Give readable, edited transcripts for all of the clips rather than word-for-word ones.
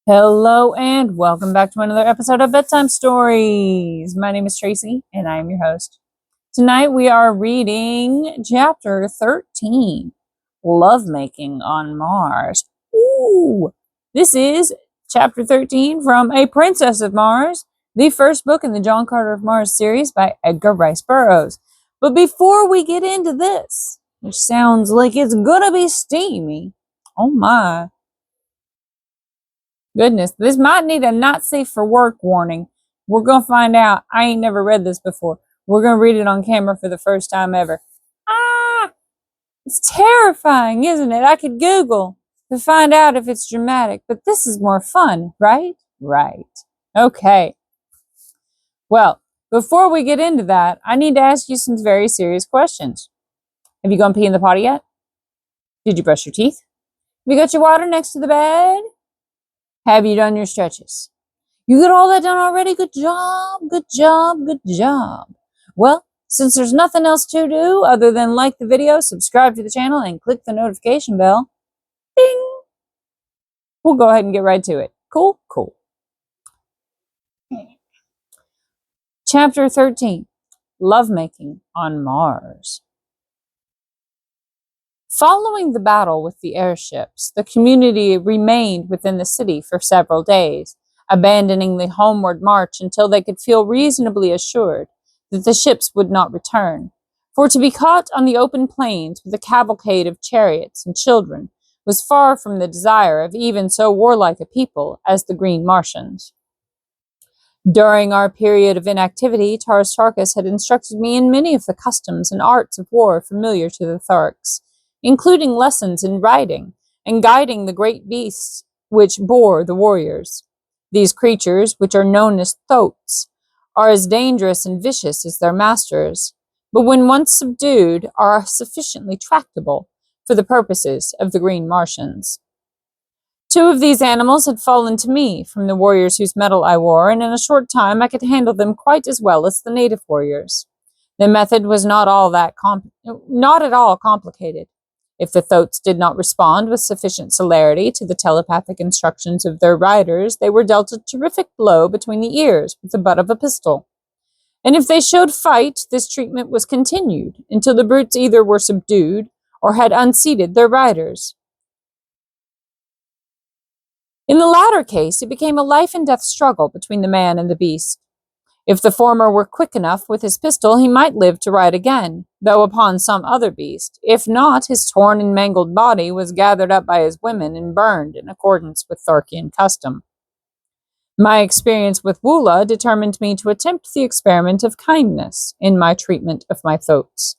Hello and welcome back to another episode of Bedtime Stories. My name is Tracy and I am your host. Tonight we are reading chapter 13, Lovemaking on Mars. Ooh! This is chapter 13 from A Princess of Mars, the first book in the John Carter of Mars series by Edgar Rice Burroughs. But before we get into this, which sounds like it's gonna be steamy, oh my. Goodness, this might need a not safe for work warning. We're going to find out. I ain't never read this before. We're going to read it on camera for the first time ever. Ah! It's terrifying, isn't it? I could Google to find out if it's dramatic, but this is more fun, right? Right. Okay. Well, before we get into that, I need to ask you some very serious questions. Have you gone pee in the potty yet? Did you brush your teeth? Have you got your water next to the bed? Have you done your stretches? You got all that done already? Good job, good job, good job. Well, since there's nothing else to do other than like the video, subscribe to the channel, and click the notification bell, ding, we'll go ahead and get right to it. Cool? Cool. Chapter 13, Lovemaking on Mars. Following the battle with the airships, the community remained within the city for several days, abandoning the homeward march until they could feel reasonably assured that the ships would not return. For to be caught on the open plains with a cavalcade of chariots and children was far from the desire of even so warlike a people as the Green Martians. During our period of inactivity, Tarus had instructed me in many of the customs and arts of war familiar to the Tharks, including lessons in riding and guiding the great beasts which bore the warriors. These creatures, which are known as thoats, are as dangerous and vicious as their masters, but when once subdued are sufficiently tractable for the purposes of the Green Martians. 2 of these animals had fallen to me from the warriors whose metal I wore, and in a short time I could handle them quite as well as the native warriors. The method was not at all complicated. If the thoats did not respond with sufficient celerity to the telepathic instructions of their riders, they were dealt a terrific blow between the ears with the butt of a pistol. And if they showed fight, this treatment was continued until the brutes either were subdued or had unseated their riders. In the latter case, it became a life and death struggle between the man and the beast. If the former were quick enough with his pistol, he might live to ride again, though upon some other beast. If not, his torn and mangled body was gathered up by his women and burned in accordance with Tharkian custom. My experience with Woola determined me to attempt the experiment of kindness in my treatment of my thoats.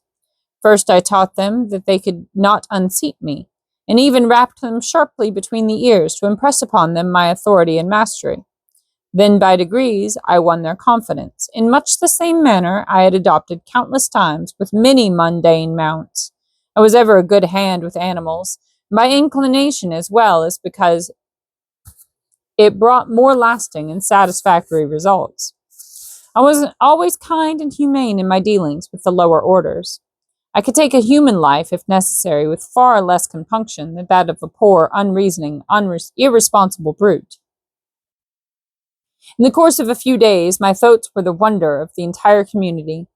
First I taught them that they could not unseat me, and even rapped them sharply between the ears to impress upon them my authority and mastery. Then by degrees I won their confidence, in much the same manner I had adopted countless times with many mundane mounts. I was ever a good hand with animals, by inclination as well as because it brought more lasting and satisfactory results. I was always kind and humane in my dealings with the lower orders. I could take a human life, if necessary, with far less compunction than that of a poor, unreasoning, irresponsible brute. In the course of a few days, my thoats were the wonder of the entire community.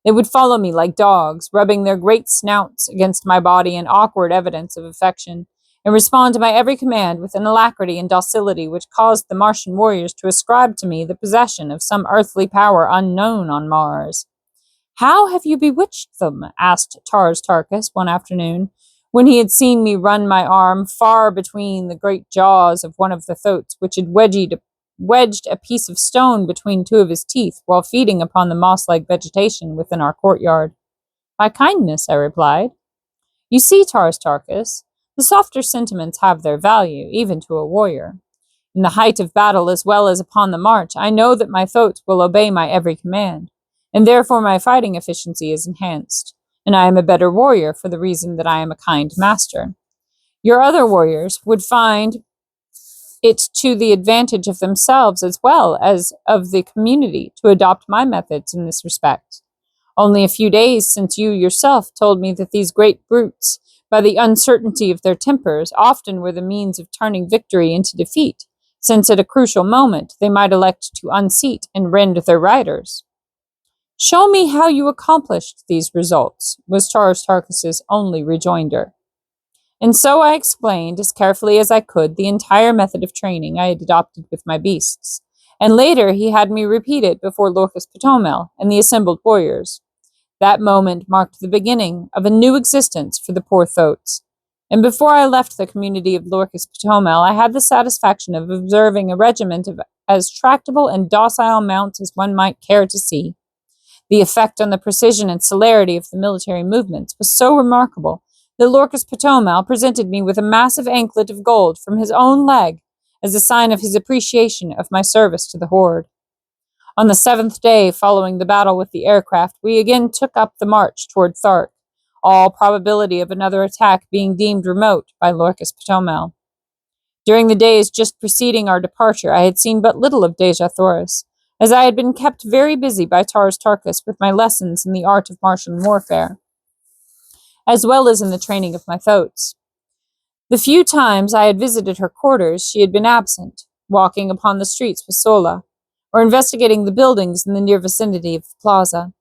They would follow me like dogs, rubbing their great snouts against my body in awkward evidence of affection, and respond to my every command with an alacrity and docility which caused the Martian warriors to ascribe to me the possession of some earthly power unknown on Mars. "How have you bewitched them?" asked Tarus one afternoon, when he had seen me run my arm far between the great jaws of one of the thoats, which had wedged a piece of stone between 2 of his teeth while feeding upon the moss-like vegetation within our courtyard. "By kindness," I replied. "You see, Tarus, the softer sentiments have their value, even to a warrior. In the height of battle as well as upon the march, I know that my thoats will obey my every command, and therefore my fighting efficiency is enhanced, and I am a better warrior for the reason that I am a kind master. Your other warriors would find it to the advantage of themselves as well as of the community to adopt my methods in this respect. Only a few days since you yourself told me that these great brutes, by the uncertainty of their tempers, often were the means of turning victory into defeat, since at a crucial moment they might elect to unseat and rend their riders. "Show me how you accomplished these results," was Tarkis's only rejoinder. And so I explained, as carefully as I could, the entire method of training I had adopted with my beasts, and later he had me repeat it before Lorcas Potomel and the assembled warriors. That moment marked the beginning of a new existence for the poor thoats, and before I left the community of Lorcas Potomel, I had the satisfaction of observing a regiment of as tractable and docile mounts as one might care to see. The effect on the precision and celerity of the military movements was so remarkable that Lorcas Potomel presented me with a massive anklet of gold from his own leg as a sign of his appreciation of my service to the horde. On the 7th day following the battle with the aircraft, we again took up the march toward Thark, all probability of another attack being deemed remote by Lorcas Potomel. During the days just preceding our departure, I had seen but little of Dejah Thoris, as I had been kept very busy by Tarkis with my lessons in the art of Martian warfare, as well as in the training of my thoats. The few times I had visited her quarters, she had been absent, walking upon the streets with Sola, or investigating the buildings in the near vicinity of the plaza.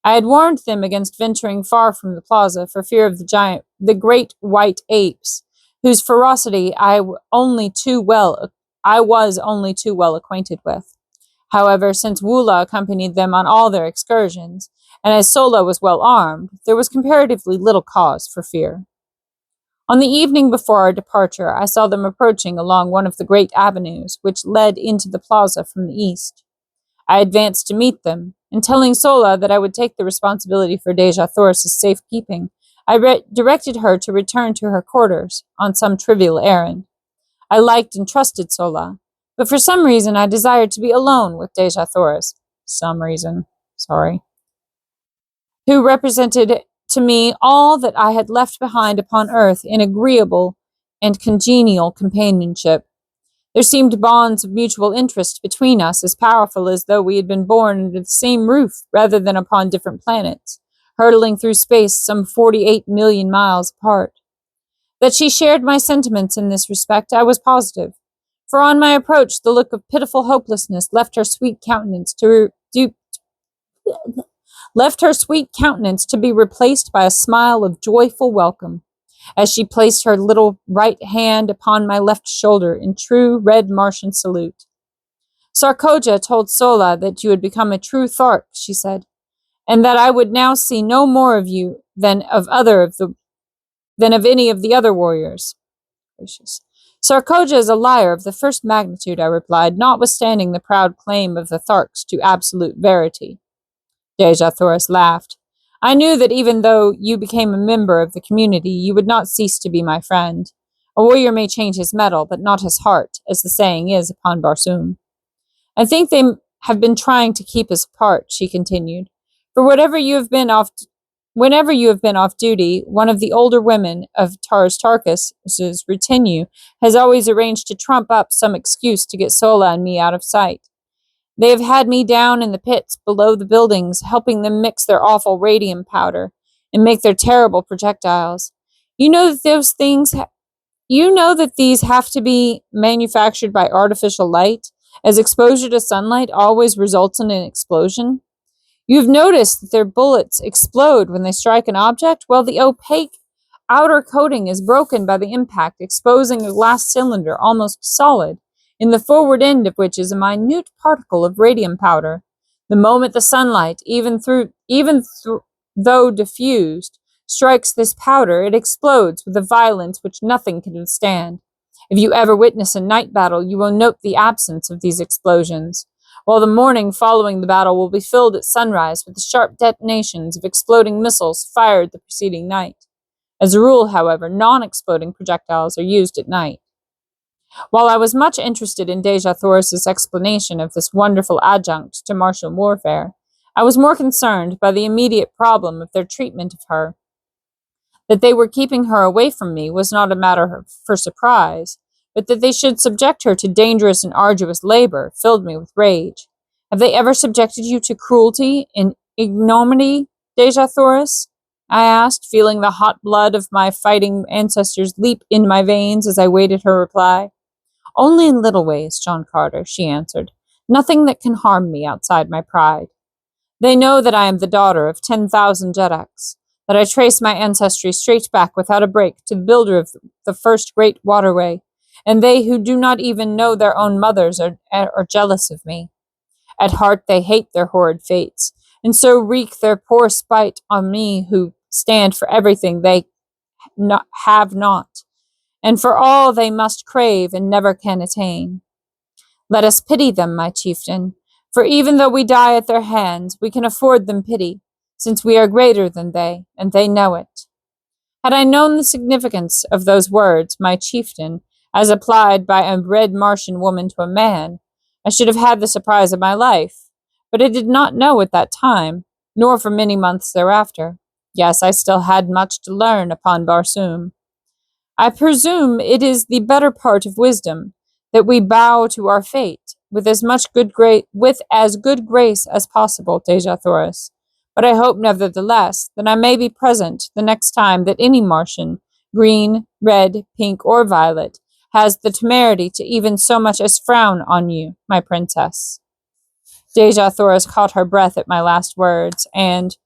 I had warned them against venturing far from the plaza for fear of the great white apes, whose ferocity I was only too well acquainted with. However, since Wula accompanied them on all their excursions, and as Sola was well armed, there was comparatively little cause for fear. On the evening before our departure, I saw them approaching along one of the great avenues which led into the plaza from the east. I advanced to meet them, and telling Sola that I would take the responsibility for Dejah Thoris's safekeeping, I directed her to return to her quarters on some trivial errand. I liked and trusted Sola, but for some reason I desired to be alone with Dejah Thoris. Who represented to me all that I had left behind upon earth in agreeable and congenial companionship. There seemed bonds of mutual interest between us as powerful as though we had been born under the same roof rather than upon different planets, hurtling through space some 48 million miles apart. That she shared my sentiments in this respect, I was positive, for on my approach the look of pitiful hopelessness left her sweet countenance to be replaced by a smile of joyful welcome, as she placed her little right hand upon my left shoulder in true red Martian salute. "Sarkoja told Sola that you had become a true Thark," she said, "and that I would now see no more of you than of any of the other warriors." Gracious. "Sarkoja is a liar of the first magnitude," I replied, notwithstanding the proud claim of the Tharks to absolute verity. Dejah Thoris laughed. "I knew that even though you became a member of the community, you would not cease to be my friend. A warrior may change his metal, but not his heart, as the saying is upon Barsoom. I think they have been trying to keep us apart," she continued, "for whenever you have been off duty, one of the older women of Tarkis's retinue has always arranged to trump up some excuse to get Sola and me out of sight. They have had me down in the pits below the buildings, helping them mix their awful radium powder and make their terrible projectiles. You know that these have to be manufactured by artificial light, as exposure to sunlight always results in an explosion. You've noticed that their bullets explode when they strike an object? Well, the opaque outer coating is broken by the impact, exposing a glass cylinder almost solid, in the forward end of which is a minute particle of radium powder. The moment the sunlight, though diffused, strikes this powder, it explodes with a violence which nothing can withstand. If you ever witness a night battle, you will note the absence of these explosions, while the morning following the battle will be filled at sunrise with the sharp detonations of exploding missiles fired the preceding night. As a rule, however, non-exploding projectiles are used at night. While I was much interested in Dejah Thoris's explanation of this wonderful adjunct to martial warfare, I was more concerned by the immediate problem of their treatment of her. That they were keeping her away from me was not a matter for surprise, but that they should subject her to dangerous and arduous labor filled me with rage. "Have they ever subjected you to cruelty and ignominy, Dejah Thoris?" I asked, feeling the hot blood of my fighting ancestors leap in my veins as I waited her reply. Only in little ways, John Carter, she answered. Nothing that can harm me outside my pride. They know that I am the daughter of 10,000 Jedaks, that I trace my ancestry straight back without a break to the builder of the first great waterway, and they who do not even know their own mothers are jealous of me. At heart they hate their horrid fates, and so wreak their poor spite on me who stand for everything they have not, and for all they must crave and never can attain. Let us pity them, my chieftain, for even though we die at their hands, we can afford them pity, since we are greater than they, and they know it. Had I known the significance of those words, my chieftain, as applied by a red Martian woman to a man, I should have had the surprise of my life, but I did not know at that time, nor for many months thereafter. Yes, I still had much to learn upon Barsoom. I presume it is the better part of wisdom that we bow to our fate with as good grace as possible, Dejah Thoris. But I hope, nevertheless, that I may be present the next time that any Martian, green, red, pink, or violet, has the temerity to even so much as frown on you, my princess. Dejah Thoris caught her breath at my last words, and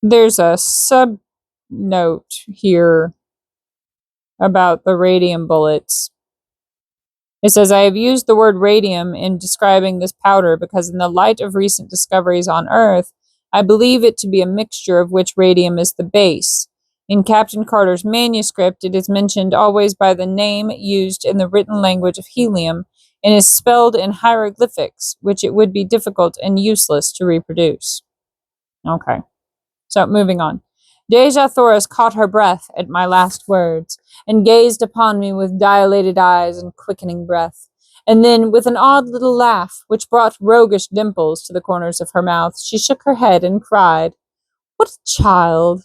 there's a sub-note here about the radium bullets. It says, I have used the word radium in describing this powder because in the light of recent discoveries on Earth, I believe it to be a mixture of which radium is the base. In Captain Carter's manuscript, it is mentioned always by the name used in the written language of helium and is spelled in hieroglyphics, which it would be difficult and useless to reproduce. Okay, so moving on. Dejah Thoris caught her breath at my last words, and gazed upon me with dilated eyes and quickening breath. And then, with an odd little laugh, which brought roguish dimples to the corners of her mouth, she shook her head and cried, What a child!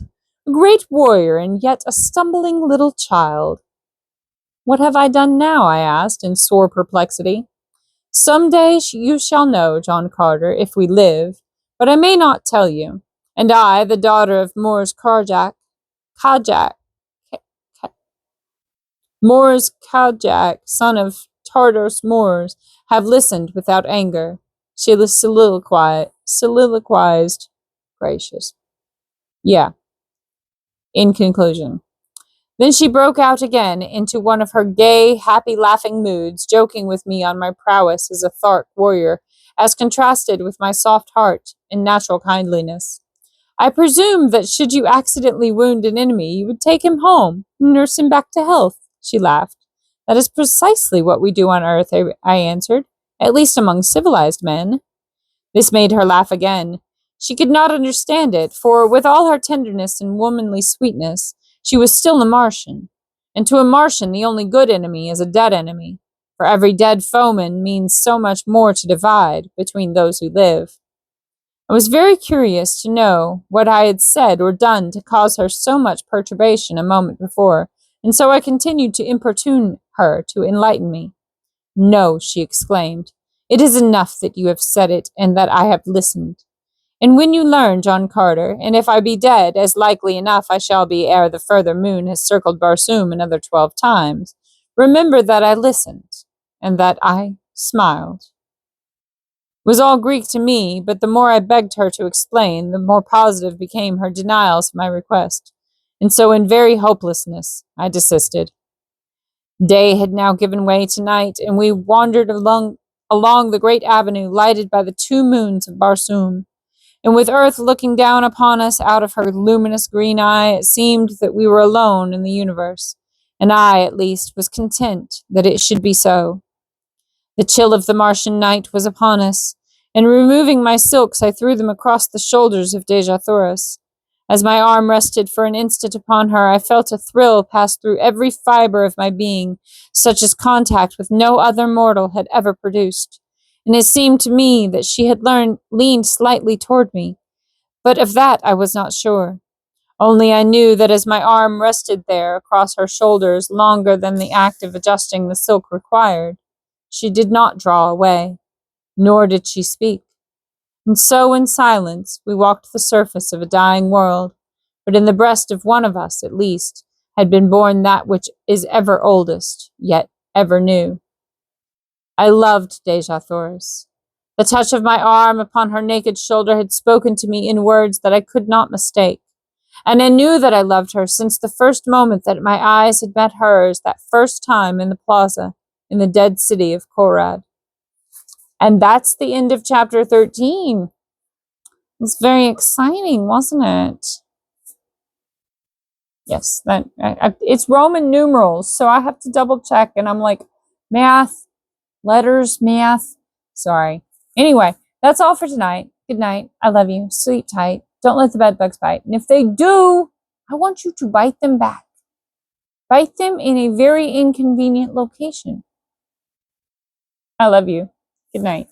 A great warrior, and yet a stumbling little child. What have I done now? I asked, in sore perplexity. Some day you shall know, John Carter, if we live, but I may not tell you. And I, the daughter of Moors Kajak, son of Tartar's Moors, have listened without anger. She soliloquized, gracious. Yeah. In conclusion. Then she broke out again into one of her gay, happy, laughing moods, joking with me on my prowess as a Thark warrior, as contrasted with my soft heart and natural kindliness. I presume that should you accidentally wound an enemy, you would take him home and nurse him back to health, she laughed. That is precisely what we do on Earth, I answered, at least among civilized men. This made her laugh again. She could not understand it, for with all her tenderness and womanly sweetness, she was still a Martian. And to a Martian, the only good enemy is a dead enemy, for every dead foeman means so much more to divide between those who live. I was very curious to know what I had said or done to cause her so much perturbation a moment before, and so I continued to importune her to enlighten me. No, she exclaimed. It is enough that you have said it and that I have listened. And when you learn, John Carter, and if I be dead, as likely enough I shall be ere the further moon has circled Barsoom another 12 times, remember that I listened, and that I smiled. It was all Greek to me, but the more I begged her to explain, the more positive became her denials of my request, and so in very hopelessness I desisted. Day had now given way to night, and we wandered along the great avenue lighted by the 2 moons of Barsoom, and with Earth looking down upon us out of her luminous green eye, it seemed that we were alone in the universe, and I, at least, was content that it should be so. The chill of the Martian night was upon us, and removing my silks, I threw them across the shoulders of Dejah Thoris. As my arm rested for an instant upon her, I felt a thrill pass through every fiber of my being, such as contact with no other mortal had ever produced. And it seemed to me that she had leaned slightly toward me, but of that I was not sure. Only I knew that as my arm rested there across her shoulders longer than the act of adjusting the silk required, she did not draw away, nor did she speak. And so in silence we walked the surface of a dying world, but in the breast of one of us, at least, had been born that which is ever oldest, yet ever new. I loved Dejah Thoris. The touch of my arm upon her naked shoulder had spoken to me in words that I could not mistake. And I knew that I loved her since the first moment that my eyes had met hers, that first time in the plaza in the dead city of Korad. And that's the end of chapter 13. It was very exciting, wasn't it? Yes, it's Roman numerals, so I have to double check, and I'm like, math, letters, math. Sorry. Anyway, that's all for tonight. Good night. I love you. Sleep tight. Don't let the bed bugs bite. And if they do, I want you to bite them back. Bite them in a very inconvenient location. I love you. Good night.